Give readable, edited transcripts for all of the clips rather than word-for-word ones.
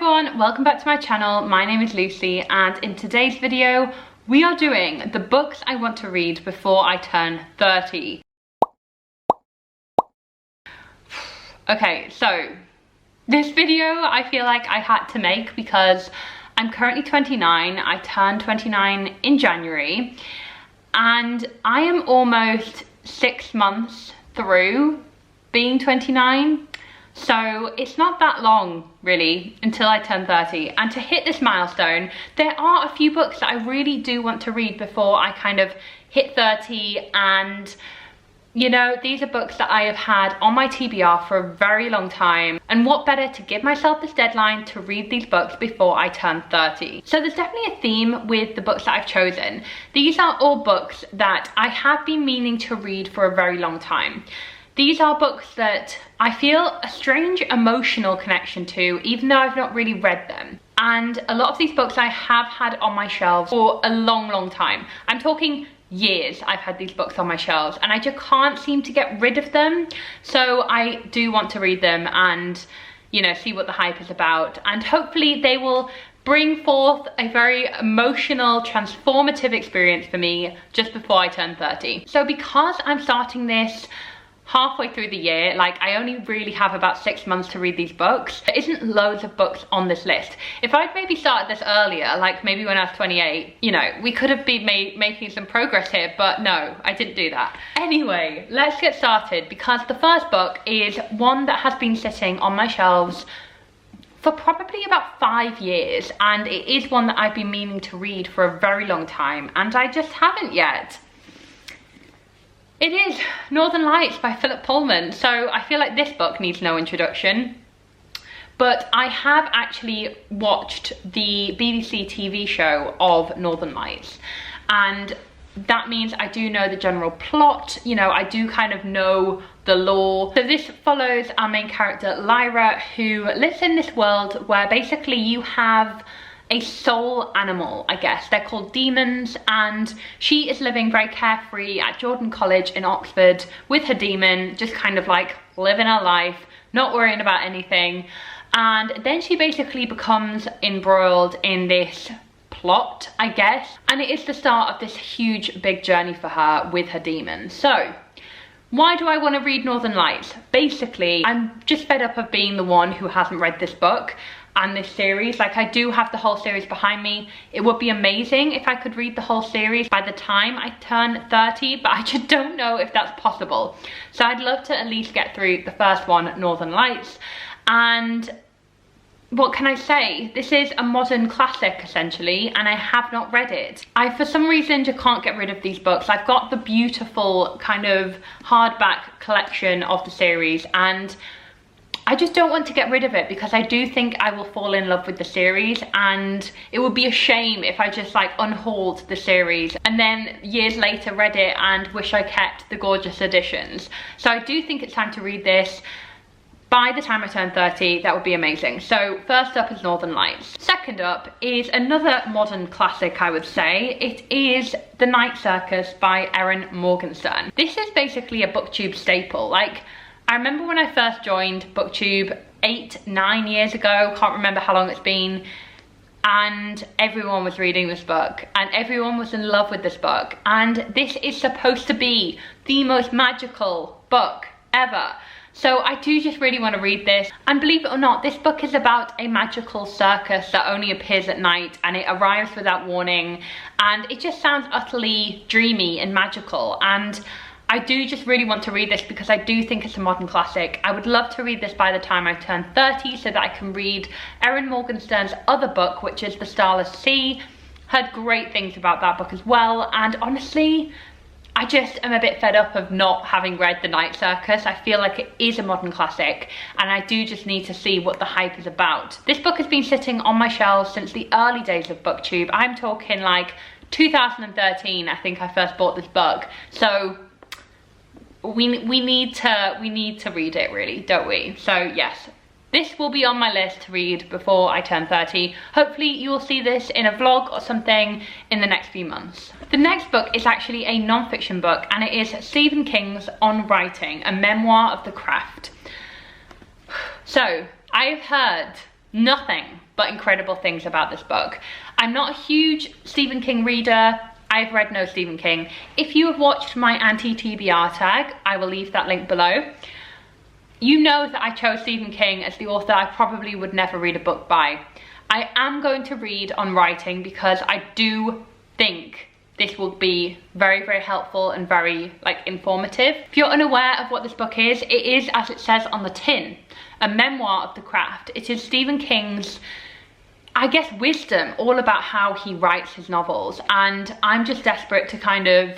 everyone, welcome back to my channel. My name is Lucy and in today's video we are doing the books I want to read before I turn 30. Okay, so this video I feel like I had to make because I'm currently 29. I turned 29 in January and I am almost 6 months through being 29. So it's not that long really until I turn 30, and to hit this milestone there are a few books that I really do want to read before I kind of hit 30, and you know, these are books that I have had on my TBR for a very long time, and what better to give myself this deadline to read these books before I turn 30. So there's definitely a theme with the books that I've chosen. These are all books that I have been meaning to read for a very long time. These are books that I feel a strange emotional connection to, even though I've not really read them. And a lot of these books I have had on my shelves for a long time. I'm talking years I've had these books on my shelves and I just can't seem to get rid of them. So I do want to read them and, you know, see what the hype is about. And hopefully they will bring forth a very emotional, transformative experience for me just before I turn 30. So because I'm starting this halfway through the year, like I only really have about 6 months to read these books, there isn't loads of books on this list. If I'd maybe started this earlier, like maybe when I was 28, you know, we could have been making some progress here, but no, I didn't do that. Anyway, let's get started because the first book is one that has been sitting on my shelves for probably about 5 years, and it is one that I've been meaning to read for a very long time and I just haven't yet. It is Northern Lights by Philip Pullman. So I feel like this book needs no introduction, but I have actually watched the BBC TV show of Northern Lights, and that means I do know the general plot, you know, I do kind of know the lore. So this follows our main character Lyra, who lives in this world where basically you have a soul animal, I guess. They're called demons, and she is living very carefree at Jordan College in Oxford with her demon, just kind of like living her life, not worrying about anything. And then she basically becomes embroiled in this plot, I guess, and it is the start of this huge big journey for her with her demon. So why do I want to read Northern Lights? Basically, I'm just fed up of being the one who hasn't read this book and this series. Like, I do have the whole series behind me. It would be amazing if I could read the whole series by the time I turn 30, but I just don't know if that's possible. So I'd love to at least get through the first one, Northern Lights. And what can I say? This is a modern classic essentially, and I have not read it. I for some reason just can't get rid of these books. I've got the beautiful kind of hardback collection of the series and I just don't want to get rid of it because I do think I will fall in love with the series, and it would be a shame if I just like unhauled the series and then years later read it and wish I kept the gorgeous editions. So I do think it's time to read this by the time I turn 30. That would be amazing. So first up is Northern Lights. Second up is another modern classic, I would say. It is The Night Circus by Erin Morgenstern. This is basically a booktube staple. Like, I remember when I first joined booktube 8-9 years ago, can't remember how long it's been, and everyone was reading this book and everyone was in love with this book, and this is supposed to be the most magical book ever. So I do just really want to read this, and believe it or not, this book is about a magical circus that only appears at night and it arrives without warning, and it just sounds utterly dreamy and magical, and I do just really want to read this because I do think it's a modern classic. I would love to read this by the time I turn 30 so that I can read Erin Morgenstern's other book, which is The Starless Sea. Heard great things about that book as well, and honestly, I just am a bit fed up of not having read The Night Circus. I feel like it is a modern classic and I do just need to see what the hype is about. This book has been sitting on my shelves since the early days of booktube. I'm talking like 2013, I think I first bought this book. So we need to read it really, don't we? So yes, this will be on my list to read before I turn 30. Hopefully you will see this in a vlog or something in the next few months. The next book is actually a non-fiction book, and it is Stephen King's On Writing, a memoir of the craft. So I've heard nothing but incredible things about this book. I'm not a huge Stephen King reader. I've read no Stephen King. If you have watched my anti-TBR tag, I will leave that link below. You know that I chose Stephen King as the author I probably would never read a book by. I am going to read on writing because I do think this will be very, very helpful and very informative. If you're unaware of what this book is, it is, as it says on the tin, a memoir of the craft. It is Stephen King's, I guess, wisdom all about how he writes his novels, and I'm just desperate to kind of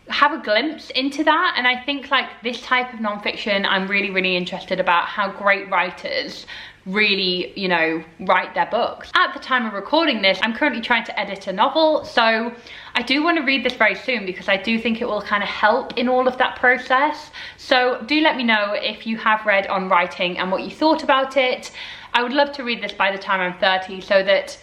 have a glimpse into that. And I think this type of nonfiction, I'm really, really interested about how great writers really, you know, write their books. At the time of recording this, I'm currently trying to edit a novel, so I do want to read this very soon because I do think it will kind of help in all of that process. So do let me know if you have read On Writing and what you thought about it. I would love to read this by the time I'm 30, so that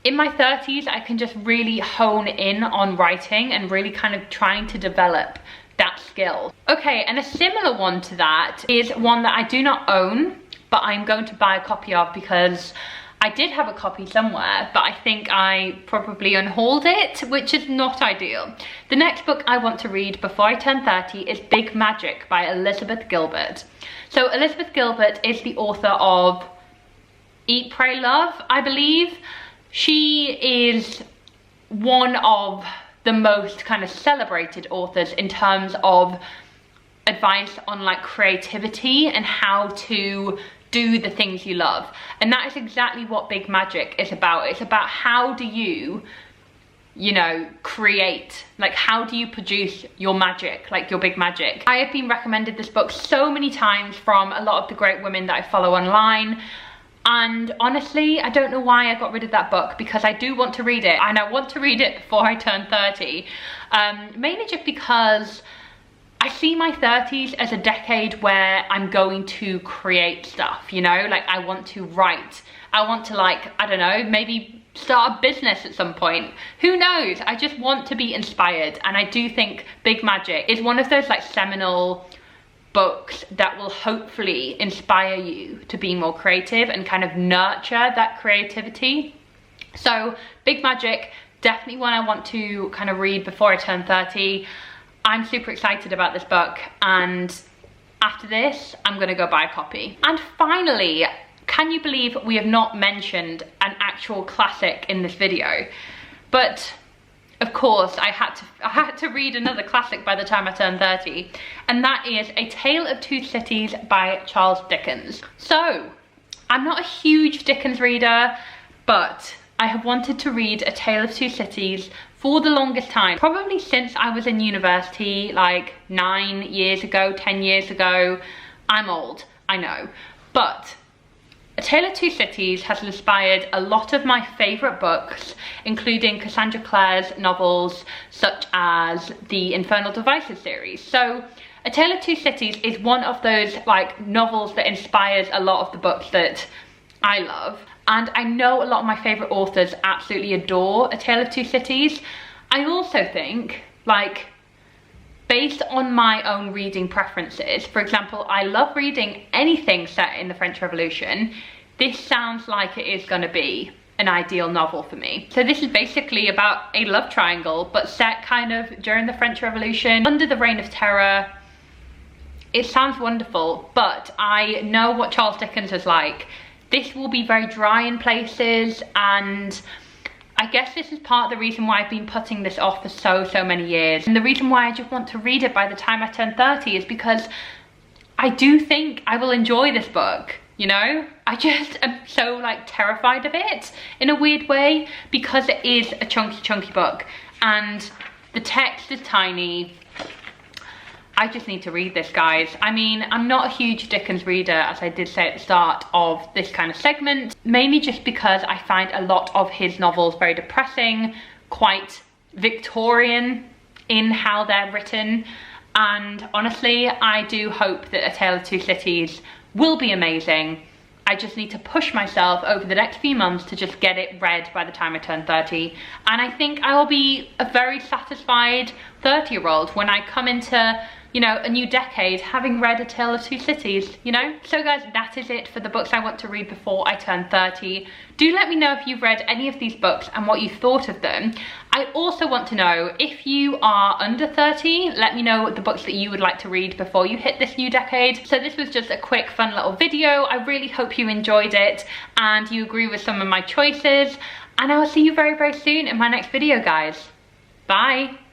in my 30s I can just really hone in on writing and really kind of trying to develop that skill. Okay, and a similar one to that is one that I do not own, but I'm going to buy a copy of because I did have a copy somewhere, but I think I probably unhauled it, which is not ideal. The next book I want to read before I turn 30 is Big Magic by Elizabeth Gilbert. So Elizabeth Gilbert is the author of Eat, Pray, Love, I believe. She is one of the most kind of celebrated authors in terms of advice on creativity and how to do the things you love. And that is exactly what Big Magic is about. It's about how do you know, create, how do you produce your magic, your big magic. I have been recommended this book so many times from a lot of the great women that I follow online. And honestly, I don't know why I got rid of that book, because I do want to read it, and I want to read it before I turn 30. Mainly just because I see my 30s as a decade where I'm going to create stuff, you know? I want to write. I want to I don't know, maybe start a business at some point. Who knows? I just want to be inspired. And I do think Big Magic is one of those seminal books that will hopefully inspire you to be more creative and kind of nurture that creativity. So Big Magic, definitely one I want to kind of read before I turn 30. I'm super excited about this book, and after this I'm gonna go buy a copy. And finally, can you believe we have not mentioned an actual classic in this video? But of course I had to read another classic by the time I turned 30, and that is A Tale of Two Cities by Charles Dickens. So I'm not a huge Dickens reader, but I have wanted to read A Tale of Two Cities for the longest time, probably since I was in university 9 years ago, 10 years ago. I'm old, I know, but A Tale of Two Cities has inspired a lot of my favourite books, including Cassandra Clare's novels such as the Infernal Devices series. So A Tale of Two Cities is one of those novels that inspires a lot of the books that I love. And I know a lot of my favourite authors absolutely adore A Tale of Two Cities. I also think, based on my own reading preferences, for example, I love reading anything set in the French Revolution. This sounds like it is going to be an ideal novel for me. So this is basically about a love triangle, but set kind of during the French Revolution, under the Reign of Terror. It sounds wonderful, but I know what Charles Dickens is like. This will be very dry in places, and I guess this is part of the reason why I've been putting this off for so many years. And the reason why I just want to read it by the time I turn 30 is because I do think I will enjoy this book, you know? I just am so terrified of it in a weird way, because it is a chunky book and the text is tiny. I just need to read this, guys. I mean, I'm not a huge Dickens reader, as I did say at the start of this kind of segment, mainly just because I find a lot of his novels very depressing, quite Victorian in how they're written. And honestly, I do hope that A Tale of Two Cities will be amazing. I just need to push myself over the next few months to just get it read by the time I turn 30. And I think I will be very satisfied 30-year-old when I come into, you know, a new decade, having read A Tale of Two Cities, you know? So guys, that is it for the books I want to read before I turn 30. Do let me know if you've read any of these books and what you thought of them. I also want to know if you are under 30, let me know the books that you would like to read before you hit this new decade. So this was just a quick, fun little video. I really hope you enjoyed it and you agree with some of my choices. And I will see you very, very soon in my next video, guys. Bye.